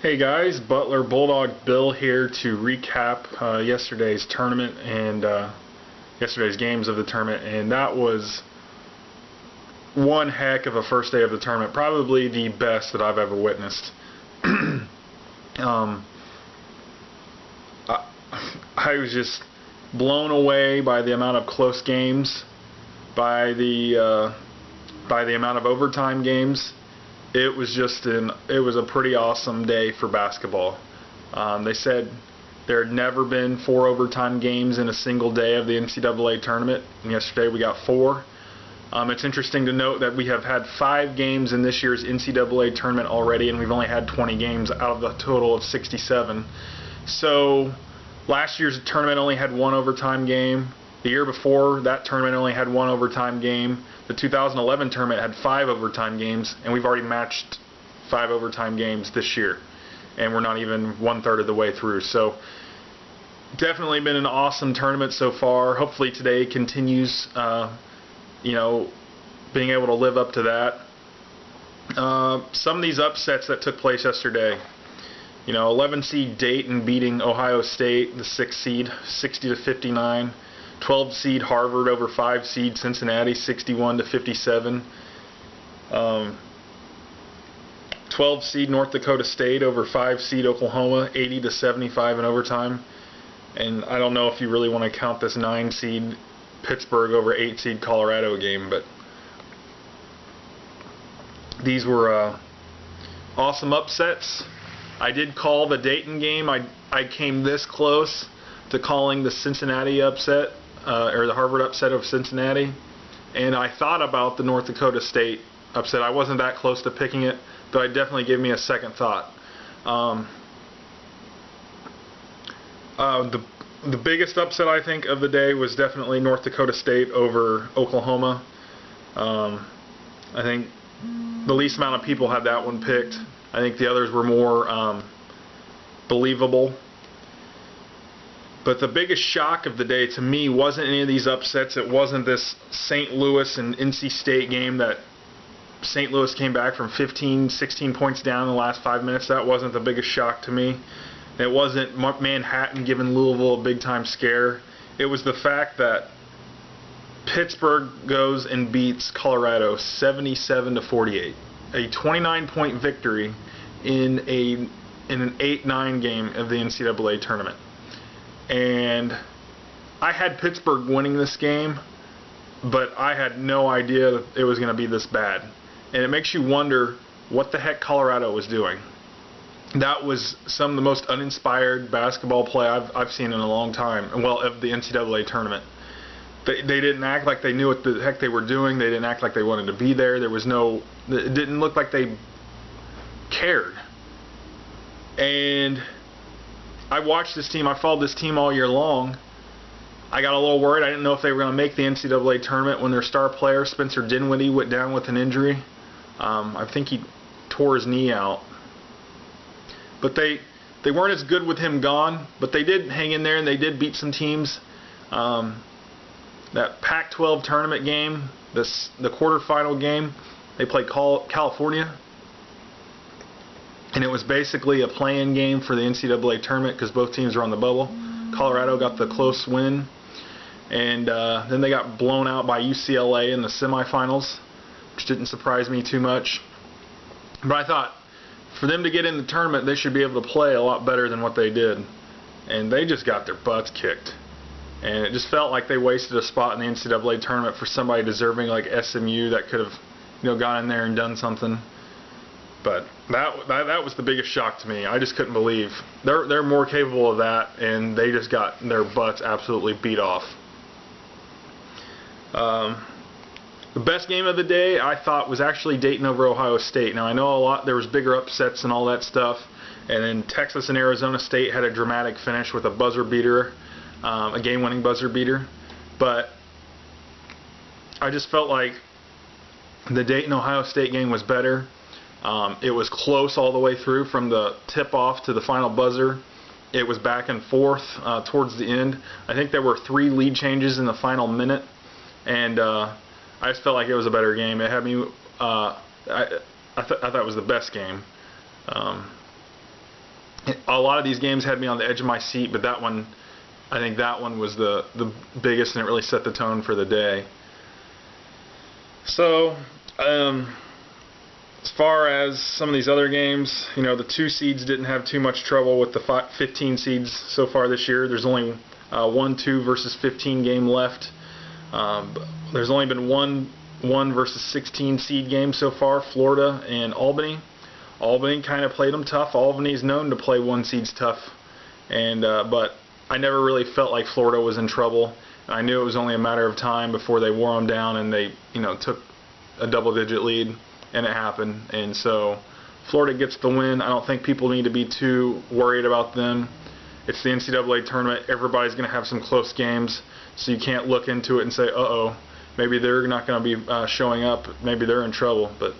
Hey guys, Butler Bulldog Bill here to recap yesterday's tournament and yesterday's games of the tournament, and that was one heck of a first day of the tournament, probably the best that I've ever witnessed. um, I was just blown away by the amount of close games, by the amount of overtime games. It was a pretty awesome day for basketball. They said there had never been 4 overtime games in a single day of the NCAA tournament, and yesterday we got 4. It's interesting to note that we have had 5 games in this year's NCAA tournament already, and we've only had 20 games out of the total of 67. So last year's tournament only had 1 overtime game. The year before that tournament only had 1 overtime game. The 2011 tournament had 5 overtime games, and we've already matched 5 overtime games this year, and we're not even 1/3 of the way through. So definitely been an awesome tournament so far. Hopefully today continues, being able to live up to that. Some of these upsets that took place yesterday. 11 seed Dayton beating Ohio State, the 6th seed, 60-59. 12 seed Harvard over 5 seed Cincinnati, 61-57. 12 seed North Dakota State over 5 seed Oklahoma, 80-75 in overtime. And I don't know if you really want to count this 9 seed Pittsburgh over 8 seed Colorado game, but these were awesome upsets. I did call the Dayton game. I came this close to calling the Cincinnati upset, or the Harvard upset of Cincinnati, and I thought about the North Dakota State upset. I wasn't that close to picking it, but it definitely gave me a second thought. The biggest upset I think of the day was definitely North Dakota State over Oklahoma. I think the least amount of people had that one picked. I think the others were more believable. But the biggest shock of the day to me wasn't any of these upsets. It wasn't this St. Louis and NC State game that St. Louis came back from 15, 16 points down in the last 5 minutes. That wasn't the biggest shock to me. It wasn't Manhattan giving Louisville a big-time scare. It was the fact that Pittsburgh goes and beats Colorado 77-48. A 29-point victory in an 8-9 game of the NCAA tournament. And I had Pittsburgh winning this game, but I had no idea that it was going to be this bad. And it makes you wonder what the heck Colorado was doing. That was some of the most uninspired basketball play I've seen in a long time, well, of the NCAA tournament. They didn't act like they knew what the heck they were doing. They didn't act like they wanted to be there. It didn't look like they cared. And I watched this team. I followed this team all year long. I got a little worried. I didn't know if they were going to make the NCAA tournament when their star player, Spencer Dinwiddie, went down with an injury. I think he tore his knee out. But they weren't as good with him gone, but they did hang in there, and they did beat some teams. That Pac-12 tournament game, the quarterfinal game, they played California. And it was basically a play-in game for the NCAA tournament because both teams were on the bubble. Colorado got the close win. And then they got blown out by UCLA in the semifinals, which didn't surprise me too much. But I thought, for them to get in the tournament, they should be able to play a lot better than what they did. And they just got their butts kicked. And it just felt like they wasted a spot in the NCAA tournament for somebody deserving like SMU that could have gone in there and done something. But that was the biggest shock to me. I just couldn't believe they're more capable of that, and they just got their butts absolutely beat off. The best game of the day I thought was actually Dayton over Ohio State. Now I know there was bigger upsets and all that stuff, and then Texas and Arizona State had a dramatic finish with a buzzer beater, a game-winning buzzer beater. But I just felt like the Dayton Ohio State game was better. It was close all the way through from the tip-off to the final buzzer. It was back and forth towards the end. I think there were 3 lead changes in the final minute, and I just felt like it was a better game. It had me. I thought it was the best game. a lot of these games had me on the edge of my seat, but that one, I think that one was the biggest, and it really set the tone for the day. So, as far as some of these other games, you know, the 2 seeds didn't have too much trouble with the 15 seeds so far this year. There's only 1-2 versus 15 game left. There's only been one versus 16 seed game so far, Florida and Albany. Albany kind of played them tough. Albany's known to play 1 seeds tough, and but I never really felt like Florida was in trouble. I knew it was only a matter of time before they wore them down and they, you know, took a double-digit lead, and it happened. And so Florida gets the win. I don't think people need to be too worried about them. It's the NCAA tournament. Everybody's going to have some close games, so you can't look into it and say, uh-oh, maybe they're not going to be showing up. Maybe they're in trouble, but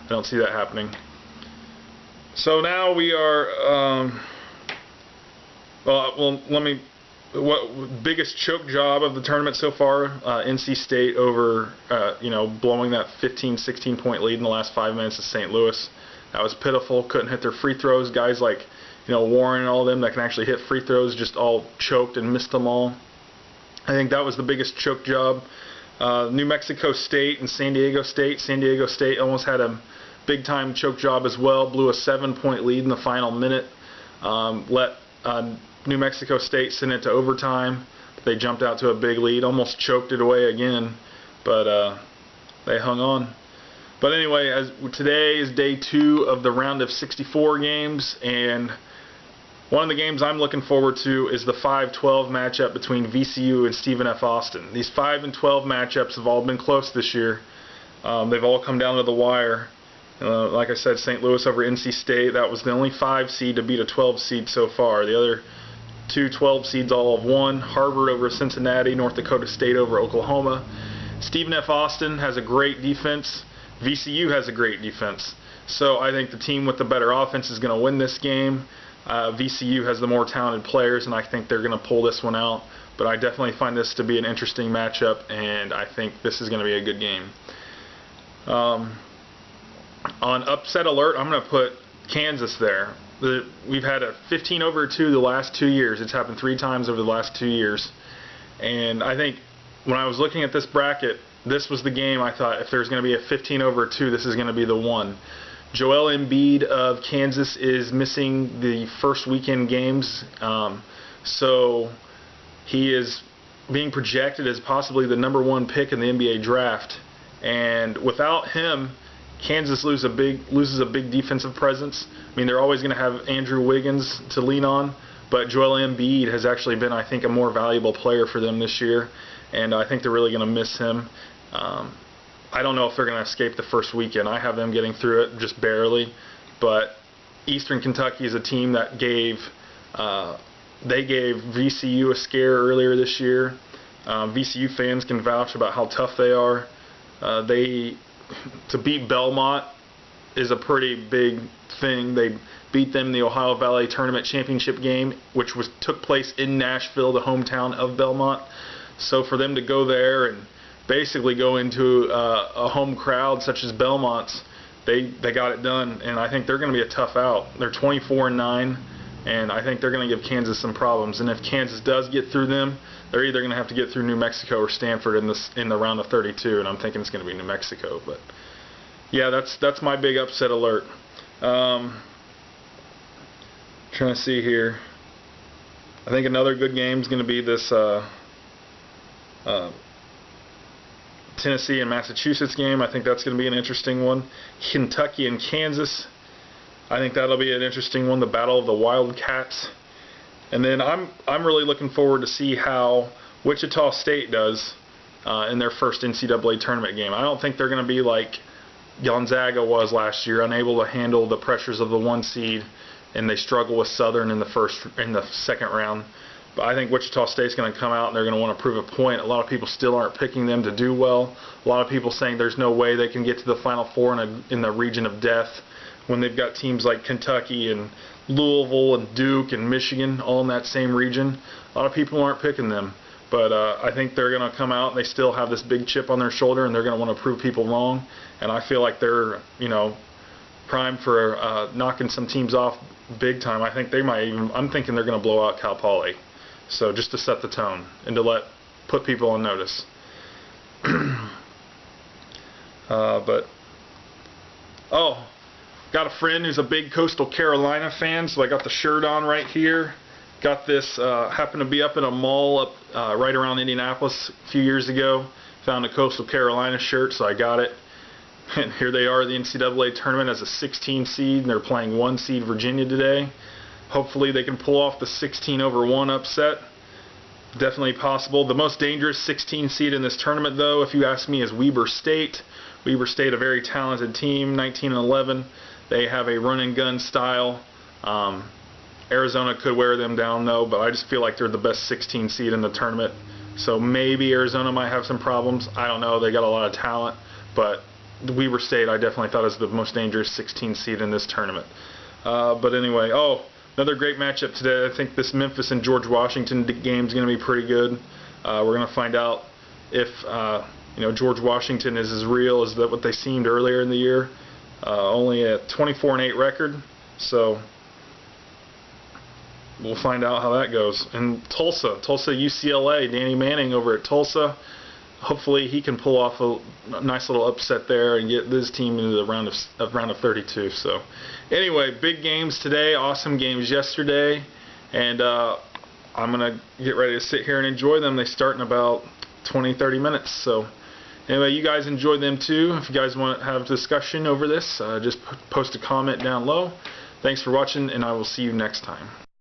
I don't see that happening. So now we are, biggest choke job of the tournament so far, NC State over, you know, blowing that 15-16 point lead in the last 5 minutes of St. Louis. That was pitiful. Couldn't hit their free throws. Guys like, you know, Warren and all of them that can actually hit free throws just all choked and missed them all. I think that was the biggest choke job. New Mexico State and San Diego State. San Diego State almost had a big-time choke job as well. Blew a 7-point lead in the final minute. Let New Mexico State send it to overtime. They jumped out to a big lead. Almost choked it away again, but they hung on. But anyway, today is day 2 of the round of 64 games, and one of the games I'm looking forward to is the 5-12 matchup between VCU and Stephen F. Austin. These 5 and 12 matchups have all been close this year. They've all come down to the wire. Like I said, St. Louis over NC State. That was the only 5 seed to beat a 12 seed so far. The other 2 12 seeds all have won. Harvard over Cincinnati. North Dakota State over Oklahoma. Stephen F. Austin has a great defense. VCU has a great defense. So I think the team with the better offense is going to win this game. VCU has the more talented players, and I think they're going to pull this one out. But I definitely find this to be an interesting matchup, and I think this is going to be a good game. On upset alert, I'm going to put Kansas there. We've had a 15-2 the last 2 years. It's happened 3 times over the last 2 years. And I think when I was looking at this bracket, this was the game I thought if there's going to be a 15-2, this is going to be the one. Joel Embiid of Kansas is missing the first weekend games, so he is being projected as possibly the #1 pick in the NBA draft. And without him, Kansas loses a big defensive presence. I mean, they're always going to have Andrew Wiggins to lean on, but Joel Embiid has actually been, I think, a more valuable player for them this year, and I think they're really going to miss him. I don't know if they're going to escape the first weekend. I have them getting through it just barely, but Eastern Kentucky is a team that gave VCU a scare earlier this year. VCU fans can vouch about how tough they are. To beat Belmont is a pretty big thing. They beat them in the Ohio Valley Tournament Championship game, which took place in Nashville, the hometown of Belmont. So for them to go there and basically go into a home crowd such as Belmont's, they got it done, and I think they're going to be a tough out. They're 24-9, and I think they're going to give Kansas some problems. And if Kansas does get through them, they're either going to have to get through New Mexico or Stanford in the round of 32, and I'm thinking it's going to be New Mexico. But yeah, that's my big upset alert. Trying to see here. I think another good game is going to be this Tennessee and Massachusetts game. I think that's going to be an interesting one. Kentucky and Kansas. I think that'll be an interesting one. The Battle of the Wildcats. And then I'm really looking forward to see how Wichita State does in their first NCAA tournament game. I don't think they're going to be like Gonzaga was last year, unable to handle the pressures of the 1 seed, and they struggle with Southern in the second round. But I think Wichita State's going to come out and they're going to want to prove a point. A lot of people still aren't picking them to do well. A lot of people saying there's no way they can get to the Final Four in the region of death when they've got teams like Kentucky and Louisville and Duke and Michigan all in that same region. A lot of people aren't picking them. But I think they're going to come out and they still have this big chip on their shoulder, and they're going to want to prove people wrong. And I feel like they're, you know, primed for knocking some teams off big time. I think they might even, I'm thinking they're going to blow out Cal Poly. So just to set the tone and to put people on notice. Got a friend who's a big Coastal Carolina fan, so I got the shirt on right here. Got this, happened to be up in a mall up right around Indianapolis a few years ago. Found a Coastal Carolina shirt, so I got it. And here they are, the NCAA tournament as a 16 seed, and they're playing 1 seed Virginia today. Hopefully they can pull off the 16-1 upset. Definitely possible. The most dangerous 16 seed in this tournament, though, if you ask me, is Weber State. Weber State, a very talented team, 19-11. They have a run-and-gun style. Arizona could wear them down, though, but I just feel like they're the best 16 seed in the tournament. So maybe Arizona might have some problems. I don't know. They got a lot of talent, but the Weber State I definitely thought is the most dangerous 16 seed in this tournament. But anyway, another great matchup today. I think this Memphis and George Washington game is going to be pretty good. We're going to find out if George Washington is as real as what they seemed earlier in the year. Only a 24-8 record, so we'll find out how that goes. And Tulsa UCLA, Danny Manning over at Tulsa. Hopefully he can pull off a nice little upset there and get this team into the round of 32. So anyway, big games today, awesome games yesterday, and I'm gonna get ready to sit here and enjoy them. They start in about 20-30 minutes. So anyway, you guys enjoy them too. If you guys want to have a discussion over this, just post a comment down low. Thanks for watching, and I will see you next time.